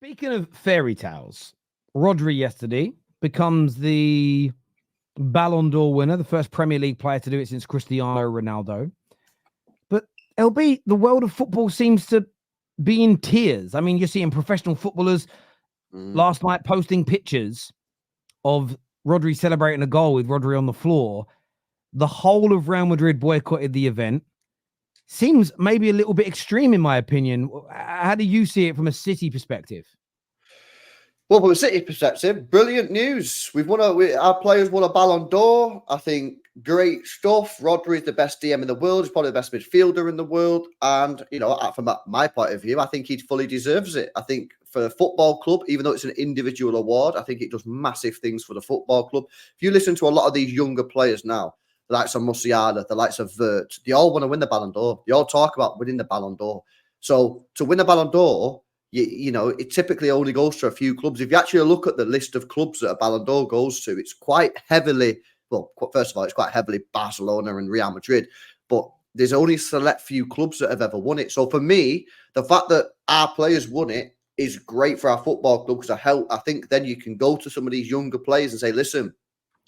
Speaking of fairy tales, Rodri yesterday becomes the Ballon d'Or winner, the first Premier League player to do it since Cristiano Ronaldo. But LB, the world of football seems to be in tears. I mean, you're seeing professional footballers last night posting pictures of Rodri celebrating a goal with Rodri on the floor. The whole of Real Madrid boycotted the event. Seems maybe a little bit extreme, in my opinion. How do you see it from a City perspective? Well, from a City perspective, brilliant news. Our players won a Ballon d'Or. I think great stuff. Rodri is the best DM in the world. He's probably the best midfielder in the world. And, from my point of view, I think he fully deserves it. I think for a football club, even though it's an individual award, I think it does massive things for the football club. If you listen to a lot of these younger players now, the likes of Musiala, the likes of Vert, they all want to win the Ballon d'Or. They all talk about winning the Ballon d'Or. So to win the Ballon d'Or, it typically only goes to a few clubs. If you actually look at the list of clubs that a Ballon d'Or goes to, it's quite heavily, well, first of all, it's quite heavily Barcelona and Real Madrid, but there's only a select few clubs that have ever won it. So for me, the fact that our players won it is great for our football club because I think then you can go to some of these younger players and say, listen,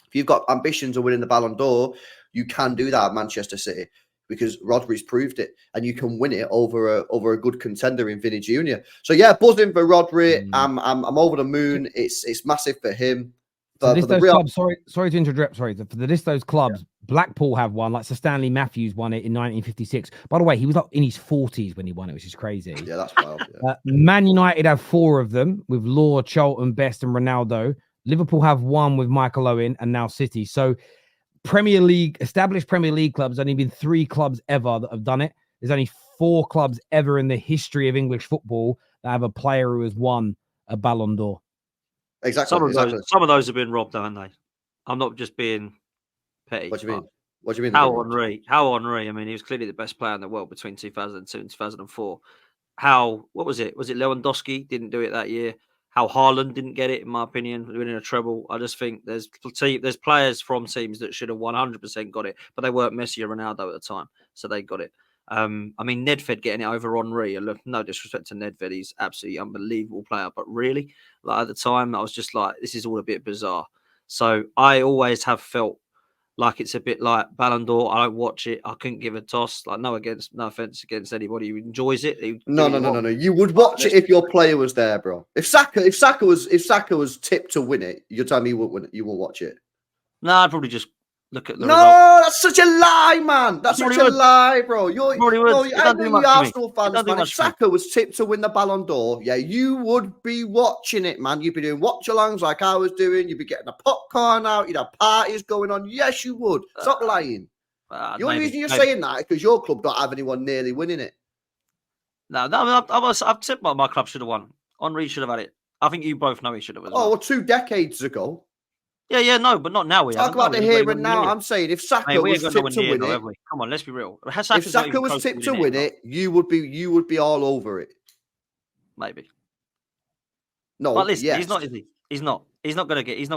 if you've got ambitions of winning the Ballon d'Or, you can do that at Manchester City because Rodri's proved it, and you can win it over a good contender in Vinny Jr. So yeah, buzzing for Rodri. I'm over the moon. It's massive for him. For those clubs, sorry to interrupt. Sorry, for the list of those clubs, Blackpool have one. Like Sir Stanley Matthews won it in 1956. By the way, he was like in his 40s when he won it, which is crazy. Yeah, that's wild. Yeah. Man United have 4 of them with Law, Charlton, Best, and Ronaldo. Liverpool have 1 with Michael Owen, and now City. So established Premier League clubs, only been 3 clubs ever that have done it. There's only 4 clubs ever in the history of English football that have a player who has won a Ballon d'Or. Exactly. Some of those have been robbed, haven't they? I'm not just being petty. What do you mean? What do you mean? How Henry? I mean, he was clearly the best player in the world between 2002 and 2004. What was it? Was it Lewandowski didn't do it that year? How Haaland didn't get it, in my opinion, winning a treble. I just think there's players from teams that should have 100% got it, but they weren't Messi or Ronaldo at the time, so they got it. I mean, Nedved getting it over Henry. Look, no disrespect to Nedved, he's absolutely unbelievable player, but really, like at the time, I was just like, this is all a bit bizarre. So I always have felt like it's a bit like Ballon d'Or. I don't watch it. I couldn't give a toss. Like no offense against anybody who enjoys it. No. You would watch it if your player was there, bro. If Saka was tipped to win it, you're telling me you won't win it. You won't watch it. No, I'd probably just look at the result. That's such a lie, man. That's such a lie, bro. You're Arsenal fans, man. If Saka was tipped to win the Ballon d'Or, yeah, you would be watching it, man. You'd be doing watch-alongs like I was doing. You'd be getting the popcorn out. You'd have parties going on. Yes, you would. Stop lying. The only reason you're saying that is because your club don't have anyone nearly winning it. No, I've tipped my club should have won. Henry should have had it. I think you both know he should have. Well, 2 decades ago. Yeah, no, but not now. Talk about the here and now. I'm saying if Saka was tipped to win it, come on, let's be real. If Saka was tipped to win it, you would be all over it. Maybe. No, but listen, he's not. Is he? He's not. He's not going to get. He's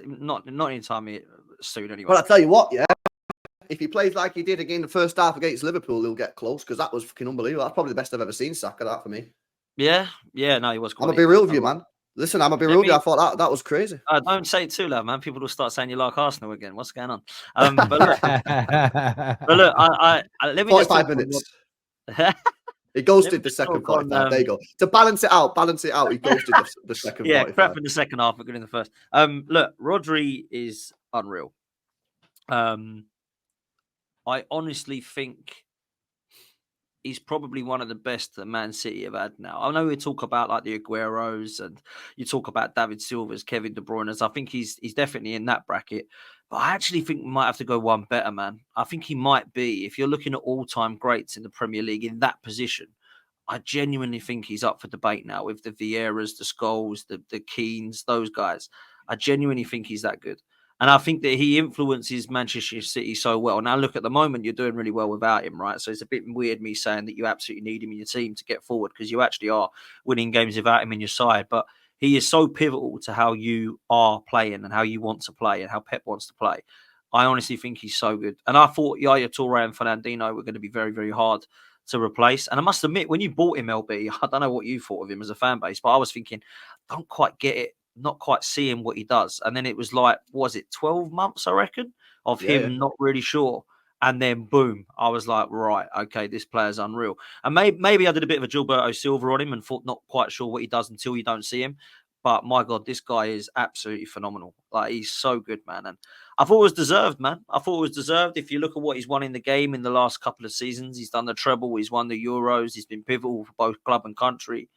not anytime soon anyway. Well, I tell you what, yeah. If he plays like he did again the first half against Liverpool, he'll get close because that was fucking unbelievable. That's probably the best I've ever seen Saka. That for me. Yeah. No, he was. I'm gonna be real with you, man. Listen, I'm a bit rude. I thought that was crazy. Don't say it too loud, man. People will start saying you like Arsenal again. What's going on? But look, let me 45 minutes. He ghosted the second 45. There you go. To balance it out, he ghosted the second 45. Yeah, crap in the second half, but good in the first. Look, Rodri is unreal. I honestly think he's probably one of the best that Man City have had now. I know we talk about like the Agueros and you talk about David Silva's, Kevin De Bruyne's. I think he's definitely in that bracket. But I actually think we might have to go one better, man. I think he might be, if you're looking at all-time greats in the Premier League in that position, I genuinely think he's up for debate now with the Vieiras, the Scholes, the Keanes, those guys. I genuinely think he's that good. And I think that he influences Manchester City so well. Now, look, at the moment, you're doing really well without him, right? So it's a bit weird me saying that you absolutely need him in your team to get forward because you actually are winning games without him in your side. But he is so pivotal to how you are playing and how you want to play and how Pep wants to play. I honestly think he's so good. And I thought Yaya Toure and Fernandinho were going to be very, very hard to replace. And I must admit, when you bought him, LB, I don't know what you thought of him as a fan base, but I was thinking, don't quite get it, not quite seeing what he does. And then it was like, was it 12 months, I reckon, of him not really sure. And then boom, I was like, right, okay, this player's unreal. And maybe I did a bit of a Gilberto Silva on him and thought not quite sure what he does until you don't see him. But my God, this guy is absolutely phenomenal. Like, he's so good, man. And I thought it was deserved, man. I thought it was deserved. If you look at what he's won in the game in the last couple of seasons, he's done the treble, he's won the Euros, he's been pivotal for both club and country.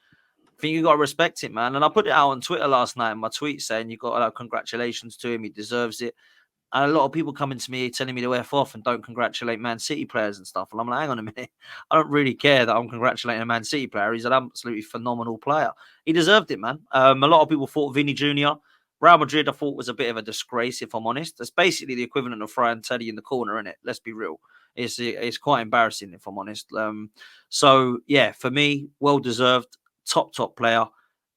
I think you got to respect it, man. And I put it out on Twitter last night in my tweet saying you got to congratulations to him. He deserves it. And a lot of people coming to me telling me to F off and don't congratulate Man City players and stuff. And I'm like, hang on a minute. I don't really care that I'm congratulating a Man City player. He's an absolutely phenomenal player. He deserved it, man. A lot of people thought Vinny Jr. Real Madrid, I thought, was a bit of a disgrace, if I'm honest. That's basically the equivalent of throwing Teddy in the corner, isn't it? Let's be real. It's quite embarrassing, if I'm honest. So, yeah, for me, well-deserved, top player.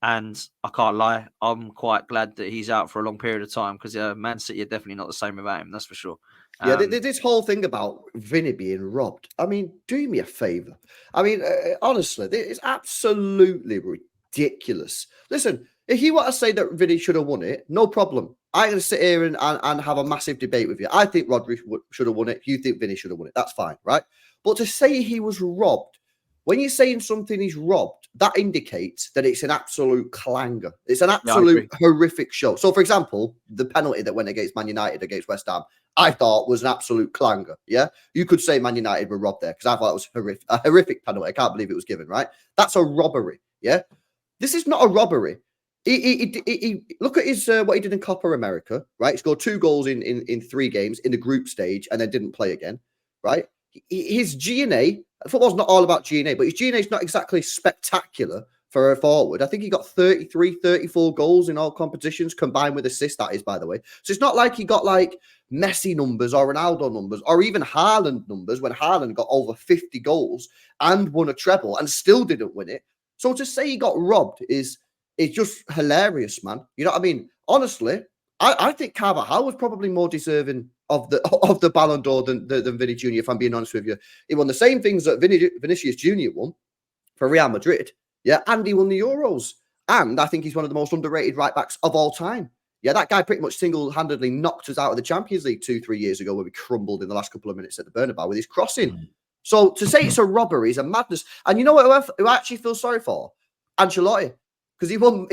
And I can't lie, I'm quite glad that he's out for a long period of time because Man City are definitely not the same without him, that's for sure. Yeah, this whole thing about Vinny being robbed, I mean, do me a favour. I mean, honestly, it's absolutely ridiculous. Listen, if you want to say that Vinny should have won it, no problem. I'm going to sit here and have a massive debate with you. I think Rodri should have won it. You think Vinny should have won it. That's fine, right? But to say he was robbed, when you're saying something is robbed, that indicates that it's an absolute clanger. It's an absolute horrific show. So, for example, the penalty that went against Man United against West Ham, I thought was an absolute clanger. Yeah, you could say Man United were robbed there because I thought it was a horrific penalty. I can't believe it was given. Right? That's a robbery. Yeah, this is not a robbery. He look at his what he did in Copa America. Right, he scored 2 goals in 3 games in the group stage and then didn't play again. Right, his G&A. Football's not all about G&A, but his G&A is not exactly spectacular for a forward. I think he got 33, 34 goals in all competitions, combined with assists, that is, by the way. So it's not like he got like Messi numbers or Ronaldo numbers or even Haaland numbers when Haaland got over 50 goals and won a treble and still didn't win it. So to say he got robbed is just hilarious, man. You know what I mean? Honestly, I think Carvajal was probably more deserving of the Ballon d'Or than Vinny Jr., if I'm being honest with you. He won the same things that Vinicius Jr. won for Real Madrid, yeah, and he won the Euros. And I think he's one of the most underrated right-backs of all time. Yeah, that guy pretty much single-handedly knocked us out of the Champions League 2-3 years ago where we crumbled in the last couple of minutes at the Bernabeu with his crossing. So to say it's a robbery is a madness. And you know what who I actually feel sorry for? Ancelotti. Because he won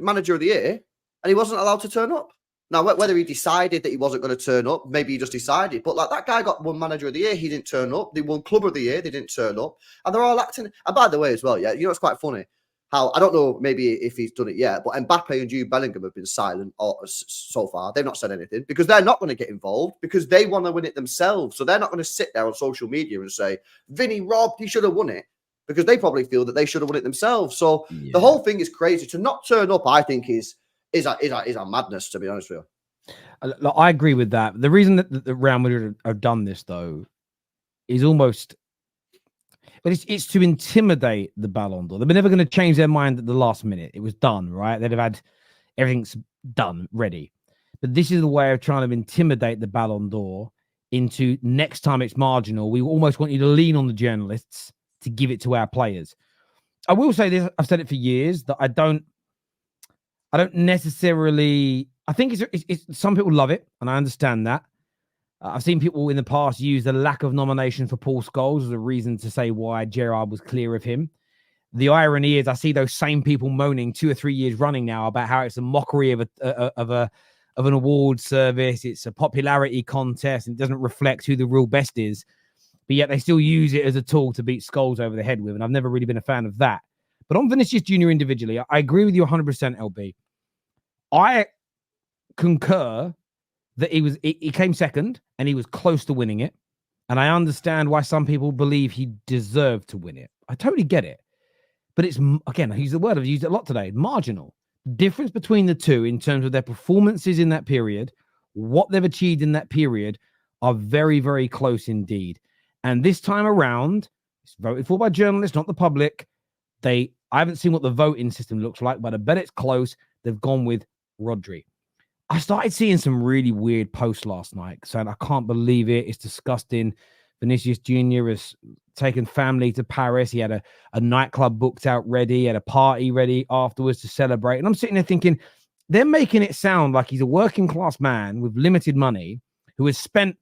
manager of the year and he wasn't allowed to turn up. Now, whether he decided that he wasn't going to turn up, maybe he just decided. But like that guy got won manager of the year, he didn't turn up. They won club of the year, they didn't turn up. And they're all acting. And by the way, as well, yeah, you know, it's quite funny how, I don't know maybe if he's done it yet, but Mbappe and Jude Bellingham have been silent so far. They've not said anything because they're not going to get involved because they want to win it themselves. So they're not going to sit there on social media and say, Vinny robbed, he should have won it. Because they probably feel that they should have won it themselves. So the whole thing is crazy. To not turn up, I think, is a madness, to be honest with you. I agree with that. The reason that the Real Madrid have done this, though, is almost, but it's to intimidate the Ballon d'Or. They're never going to change their mind at the last minute. It was done, right? They'd have had everything's done, ready. But this is the way of trying to intimidate the Ballon d'Or into next time it's marginal. We almost want you to lean on the journalists to give it to our players. I will say this, I've said it for years, that I don't necessarily, I think it's some people love it, and I understand that. I've seen people in the past use the lack of nomination for Paul Scholes as a reason to say why Gerrard was clear of him. The irony is I see those same people moaning 2 or 3 years running now about how it's a mockery of an award service. It's a popularity contest and it doesn't reflect who the real best is. But yet they still use it as a tool to beat Scholes over the head with. And I've never really been a fan of that. But on Vinicius Jr. individually, I agree with you 100%, LB. I concur that he came second and he was close to winning it. And I understand why some people believe he deserved to win it. I totally get it. But it's, again, I use the word, I've used it a lot today, marginal. Difference between the two in terms of their performances in that period, what they've achieved in that period are very, very close indeed. And this time around, it's voted for by journalists, not the public. I haven't seen what the voting system looks like, but I bet it's close. They've gone with Rodri. I started seeing some really weird posts last night saying, I can't believe it. It's disgusting. Vinicius Jr. has taken family to Paris. He had a nightclub booked out ready, he had a party ready afterwards to celebrate. And I'm sitting there thinking, they're making it sound like he's a working class man with limited money who has spent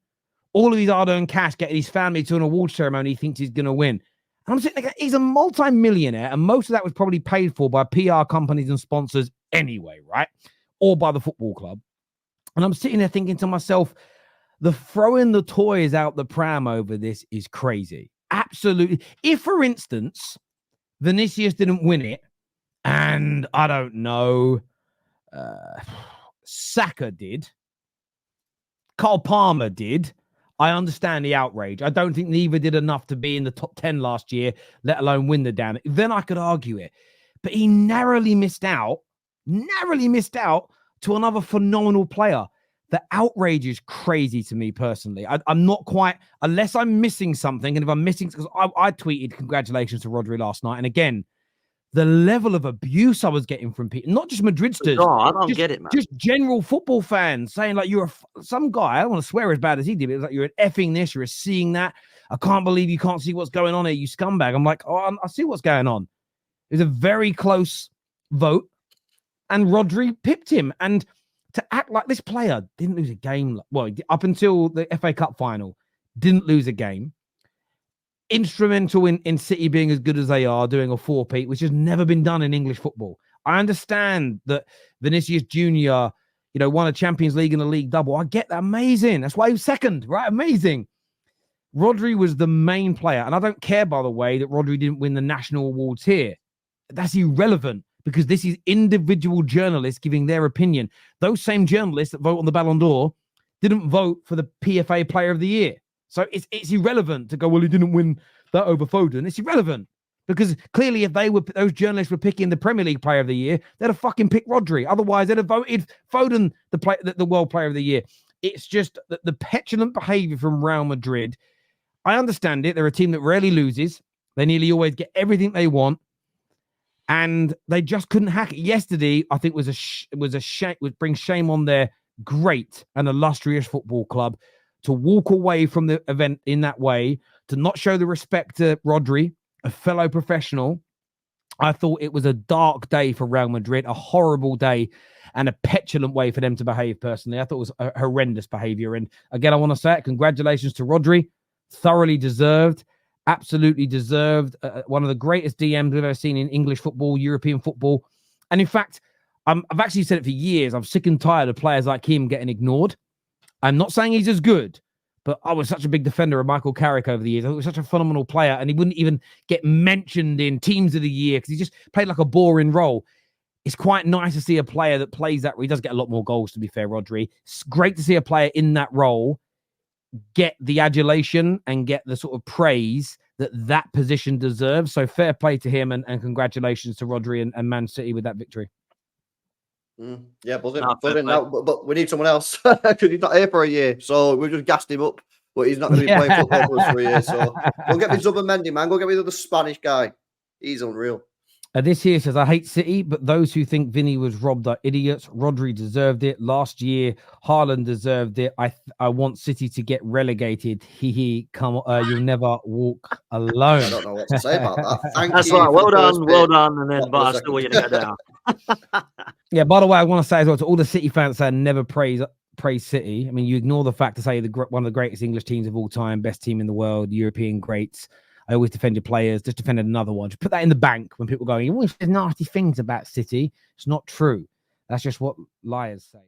all of his hard-earned cash getting his family to an award ceremony he thinks he's going to win. And I'm sitting there, he's a multi-millionaire, and most of that was probably paid for by PR companies and sponsors anyway, right? Or by the football club. And I'm sitting there thinking to myself, the throwing the toys out the pram over this is crazy. Absolutely. If, for instance, Vinicius didn't win it, and I don't know, Saka did, Cole Palmer did, I understand the outrage. I don't think neither did enough to be in the top 10 last year, let alone win the damn. Then I could argue it. But he narrowly missed out to another phenomenal player. The outrage is crazy to me personally. I'm not quite, unless I'm missing something. And if I'm missing, because I tweeted congratulations to Rodri last night. And again, the level of abuse I was getting from people, not just Madridsters. No, I don't get it, man. Just general football fans saying like, you're some guy, I don't want to swear as bad as he did, but it was like, you're an effing this, you're a seeing that. I can't believe you can't see what's going on here, you scumbag. I'm like, oh, I see what's going on. It was a very close vote, and Rodri pipped him. And to act like this player didn't lose a game, well, up until the FA Cup final, didn't lose a game. Instrumental in City being as good as they are, doing a 4-peat, which has never been done in English football. I understand that Vinicius Jr., won a Champions League and a league double. I get that. Amazing. That's why he was second, right? Amazing. Rodri was the main player. And I don't care, by the way, that Rodri didn't win the national awards here. That's irrelevant because this is individual journalists giving their opinion. Those same journalists that vote on the Ballon d'Or didn't vote for the PFA Player of the Year. So it's irrelevant to go, well, he didn't win that over Foden. It's irrelevant because clearly if those journalists were picking the Premier League Player of the Year, they'd have fucking picked Rodri. Otherwise, they'd have voted Foden the World Player of the Year. It's just the petulant behavior from Real Madrid. I understand it. They're a team that rarely loses. They nearly always get everything they want, and they just couldn't hack it. Yesterday, I think was a shame. Would bring shame on their great and illustrious football club. To walk away from the event in that way, to not show the respect to Rodri, a fellow professional. I thought it was a dark day for Real Madrid, a horrible day, and a petulant way for them to behave personally. I thought it was a horrendous behavior. And again, I want to say it. Congratulations to Rodri. Thoroughly deserved. Absolutely deserved. One of the greatest DMs we've ever seen in English football, European football. And in fact, I've actually said it for years. I'm sick and tired of players like him getting ignored. I'm not saying he's as good, but I was such a big defender of Michael Carrick over the years. I thought he was such a phenomenal player, and he wouldn't even get mentioned in teams of the year because he just played like a boring role. It's quite nice to see a player that plays that. He does get a lot more goals, to be fair, Rodri. It's great to see a player in that role get the adulation and get the sort of praise that position deserves. So fair play to him, and congratulations to Rodri and Man City with that victory. Yeah, buzzing. Now, but we need someone else because he's not here for a year. So we just gassed him up, but he's not going to be playing football for us for a year. So go get me Zubimendi, man. Go get me the other Spanish guy. He's unreal. This here says, I hate City, but those who think Vinny was robbed are idiots. Rodri deserved it. Last year, Haaland deserved it. I want City to get relegated. Come on, you'll never walk alone. I don't know what to say about that. That's right. Well done. And then, but I still want you to get down. Yeah, by the way, I want to say as well to all the City fans that never praise City. I mean, you ignore the fact to say one of the greatest English teams of all time, best team in the world, European greats. I always defend your players. Just defended another one. Just put that in the bank when people are going, you always say nasty things about City. It's not true. That's just what liars say.